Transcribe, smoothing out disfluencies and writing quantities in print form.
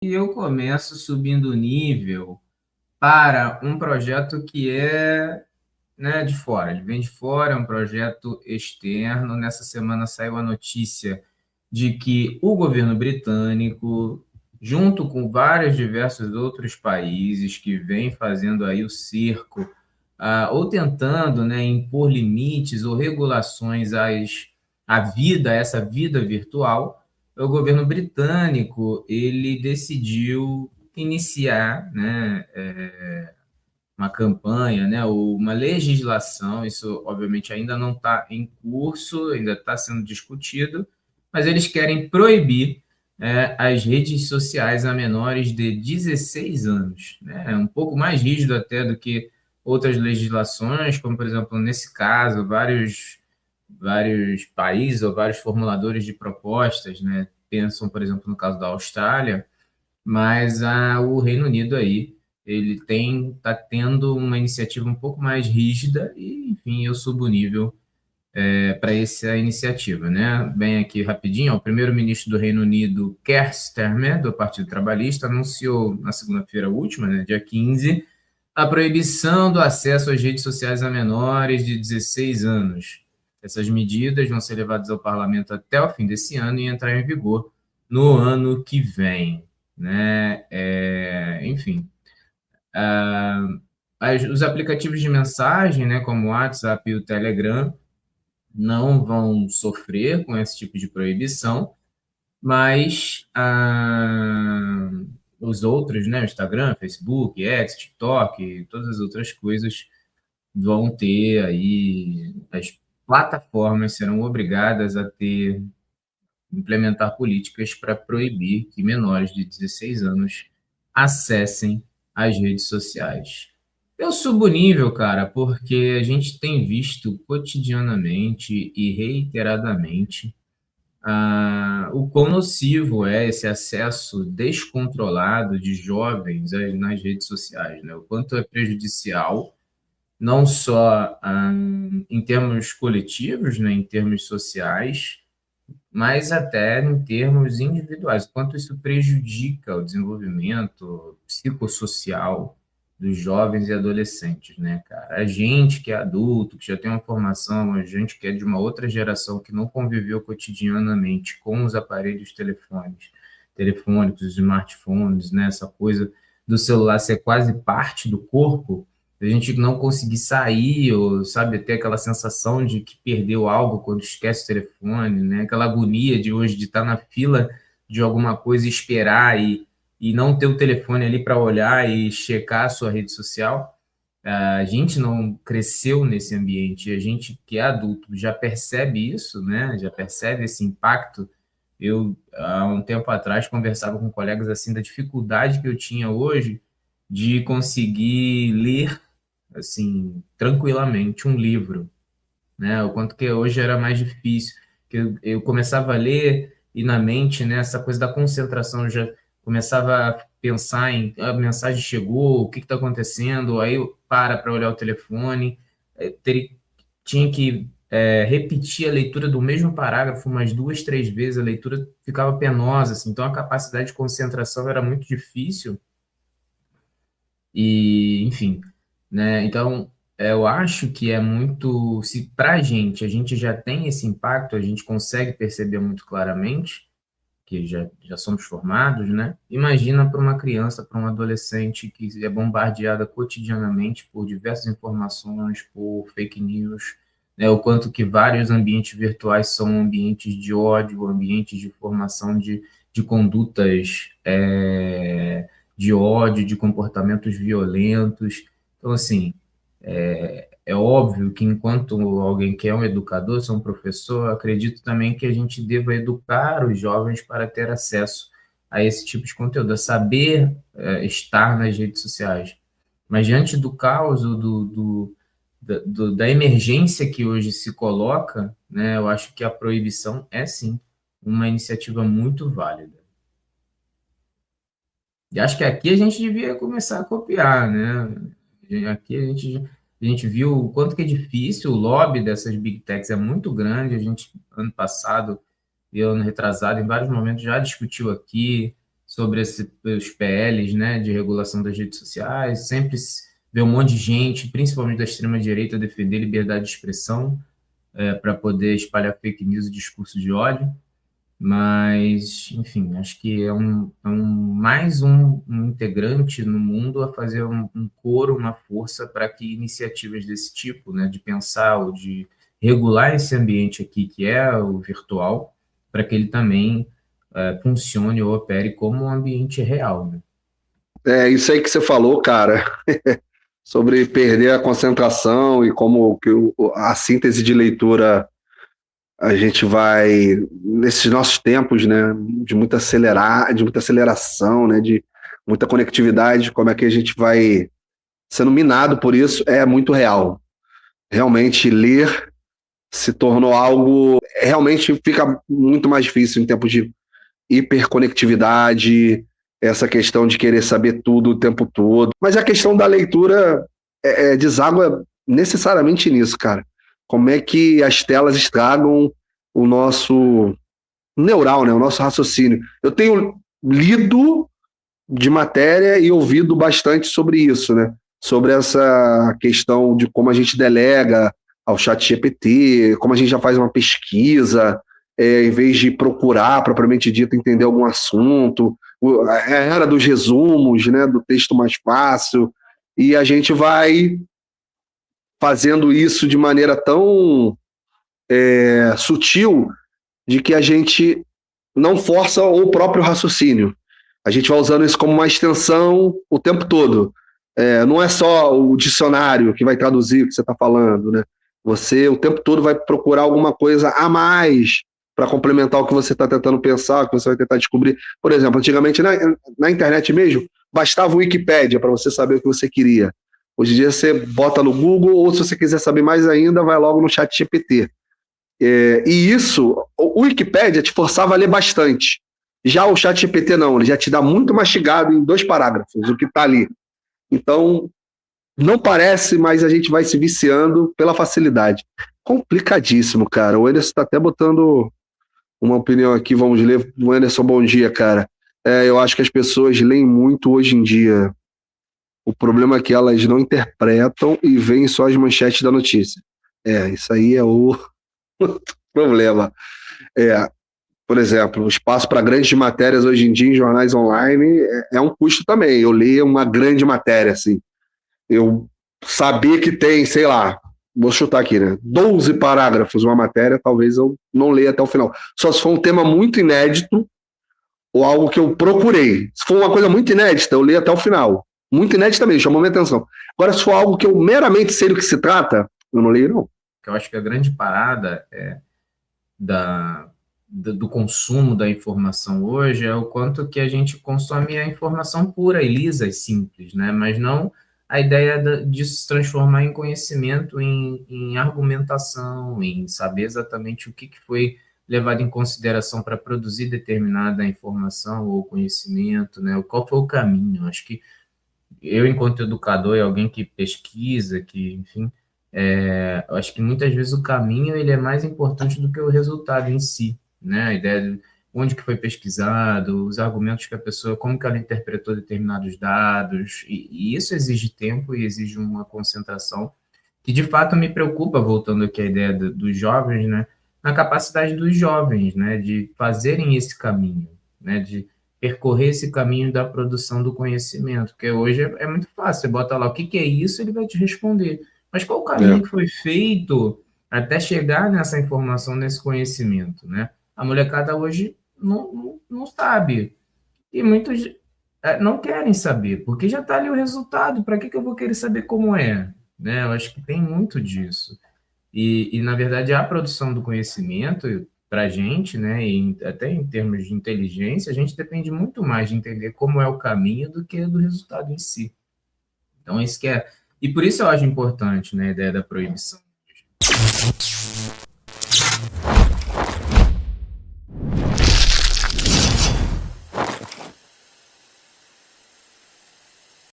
E eu começo subindo o nível para um projeto que é, né, de fora. Ele vem de fora, é um projeto externo. Nessa semana saiu a notícia de que o governo britânico, junto com vários diversos outros países que vêm fazendo aí o cerco, ou tentando, né, impor limites ou regulações à vida, a essa vida virtual, o governo britânico ele decidiu iniciar, né, uma campanha, né, ou uma legislação. Isso obviamente ainda não está em curso, ainda está sendo discutido, mas eles querem proibir as redes sociais a menores de 16 anos, né? É um pouco mais rígido até do que outras legislações, como por exemplo nesse caso vários países ou vários formuladores de propostas, né, pensam, por exemplo, no caso da Austrália, mas o Reino Unido aí, ele está tendo uma iniciativa um pouco mais rígida e, enfim, eu subo o nível para essa iniciativa, né? Bem aqui rapidinho, ó, o primeiro-ministro do Reino Unido, Keir Starmer, do Partido Trabalhista, anunciou na segunda-feira última, né, dia 15, a proibição do acesso às redes sociais a menores de 16 anos. Essas medidas vão ser levadas ao parlamento até o fim desse ano e entrar em vigor no ano que vem, né? Enfim, os aplicativos de mensagem, né, como o WhatsApp e o Telegram, não vão sofrer com esse tipo de proibição, mas os outros, né, o Instagram, Facebook, X, TikTok, todas as outras coisas vão ter aí, as plataformas serão obrigadas a implementar políticas para proibir que menores de 16 anos acessem as redes sociais. Eu subo o nível, cara, porque a gente tem visto cotidianamente e reiteradamente o quão nocivo é esse acesso descontrolado de jovens nas redes sociais, né? O quanto é prejudicial, não só em termos coletivos, né, em termos sociais, mas até em termos individuais, quanto isso prejudica o desenvolvimento psicossocial dos jovens e adolescentes, né, cara? A gente que é adulto, que já tem uma formação, a gente que é de uma outra geração que não conviveu cotidianamente com os aparelhos telefônicos, os smartphones, né, essa coisa do celular ser quase parte do corpo, a gente não conseguir sair, ou, sabe, ter aquela sensação de que perdeu algo quando esquece o telefone, né? Aquela agonia de hoje de estar na fila de alguma coisa e esperar e não ter o telefone ali para olhar e checar a sua rede social. A gente não cresceu nesse ambiente, a gente que é adulto já percebe isso, né? Já percebe esse impacto. Eu, há um tempo atrás, conversava com colegas assim da dificuldade que eu tinha hoje de conseguir ler assim, tranquilamente um livro, né? O quanto que hoje era mais difícil, que eu começava a ler e na mente, né, essa coisa da concentração, eu já começava a pensar em a mensagem chegou, o que está acontecendo, aí eu para olhar o telefone, tinha que repetir a leitura do mesmo parágrafo umas duas, três vezes, a leitura ficava penosa, assim, então a capacidade de concentração era muito difícil e, enfim, né? Então, eu acho que é muito. Se para a gente já tem esse impacto, a gente consegue perceber muito claramente, que já somos formados, né? Imagina para uma criança, para um adolescente que é bombardeada cotidianamente por diversas informações, por fake news, né? O quanto que vários ambientes virtuais são ambientes de ódio, ambientes de formação de condutas de ódio, de comportamentos violentos. Então, assim, é óbvio que enquanto alguém que é um educador, sou um professor, acredito também que a gente deva educar os jovens para ter acesso a esse tipo de conteúdo, a saber estar nas redes sociais. Mas diante do caos, da emergência que hoje se coloca, né, eu acho que a proibição é sim uma iniciativa muito válida. E acho que aqui a gente devia começar a copiar, né? Aqui a gente viu o quanto que é difícil, o lobby dessas big techs é muito grande. A gente, ano passado e ano retrasado, em vários momentos já discutiu aqui sobre os PLs, né, de regulação das redes sociais, sempre vê um monte de gente, principalmente da extrema-direita, defender liberdade de expressão, para poder espalhar fake news e discurso de ódio. Mas, enfim, acho que mais um integrante no mundo a fazer um coro, uma força para que iniciativas desse tipo, né, de pensar ou de regular esse ambiente aqui, que é o virtual, para que ele também funcione ou opere como um ambiente real, né? É isso aí que você falou, cara, sobre perder a concentração e como que a síntese de leitura a gente vai, nesses nossos tempos, né, de muita aceleração, né, de muita conectividade, como é que a gente vai sendo minado por isso, é muito real. Realmente, ler se tornou algo, realmente fica muito mais difícil em tempos de hiperconectividade, essa questão de querer saber tudo o tempo todo. Mas a questão da leitura deságua necessariamente nisso, cara. Como é que as telas estragam o nosso neural, né? O nosso raciocínio. Eu tenho lido de matéria e ouvido bastante sobre isso, né? Sobre essa questão de como a gente delega ao chat GPT, como a gente já faz uma pesquisa, em vez de procurar, propriamente dito, entender algum assunto, a era dos resumos, né, do texto mais fácil, e a gente vai fazendo isso de maneira tão sutil de que a gente não força o próprio raciocínio. A gente vai usando isso como uma extensão o tempo todo. Não é só o dicionário que vai traduzir o que você está falando, né? Você o tempo todo vai procurar alguma coisa a mais para complementar o que você está tentando pensar, o que você vai tentar descobrir. Por exemplo, antigamente na internet mesmo, bastava o Wikipédia para você saber o que você queria. Hoje em dia você bota no Google, ou se você quiser saber mais ainda, vai logo no chat GPT. E isso, o Wikipédia te forçava a ler bastante. Já o chat GPT não, ele já te dá muito mastigado em 2 parágrafos, o que está ali. Então, não parece, mas a gente vai se viciando pela facilidade. Complicadíssimo, cara. O Anderson está até botando uma opinião aqui, vamos ler. O Anderson, bom dia, cara. Eu acho que as pessoas leem muito hoje em dia. O problema é que elas não interpretam e veem só as manchetes da notícia. Isso aí é o problema. É, por exemplo, o espaço para grandes matérias hoje em dia em jornais online é um custo também. Eu leio uma grande matéria, assim. Eu saber que tem, sei lá, vou chutar aqui, né? 12 parágrafos uma matéria, talvez eu não leia até o final. Só se for um tema muito inédito ou algo que eu procurei. Se for uma coisa muito inédita, eu leio até o final. Muito inédita também, chamou minha atenção. Agora, se for algo que eu meramente sei do que se trata, eu não leio, não. Eu acho que a grande parada do consumo da informação hoje é o quanto que a gente consome a informação pura e lisa e simples, né? Mas não a ideia disso se transformar em conhecimento, em argumentação, em saber exatamente o que foi levado em consideração para produzir determinada informação ou conhecimento, né? Qual foi o caminho? Acho que eu, enquanto educador e alguém que pesquisa, que, enfim, eu acho que muitas vezes o caminho ele é mais importante do que o resultado em si, né? A ideia de onde que foi pesquisado, os argumentos que a pessoa, como que ela interpretou determinados dados, e isso exige tempo e exige uma concentração que de fato me preocupa, voltando aqui à ideia dos jovens, né? Na capacidade dos jovens, né? De fazerem esse caminho, né? De percorrer esse caminho da produção do conhecimento, porque hoje é muito fácil, você bota lá o que é isso, ele vai te responder. Mas qual o caminho É, que foi feito até chegar nessa informação, nesse conhecimento, né? A molecada hoje não sabe. E muitos não querem saber, porque já está ali o resultado, para que eu vou querer saber como é? Né? Eu acho que tem muito disso. Na verdade, a produção do conhecimento, para a gente, né, e até em termos de inteligência, a gente depende muito mais de entender como é o caminho do que do resultado em si. Então, isso que é. E por isso eu acho importante, né, a ideia da proibição.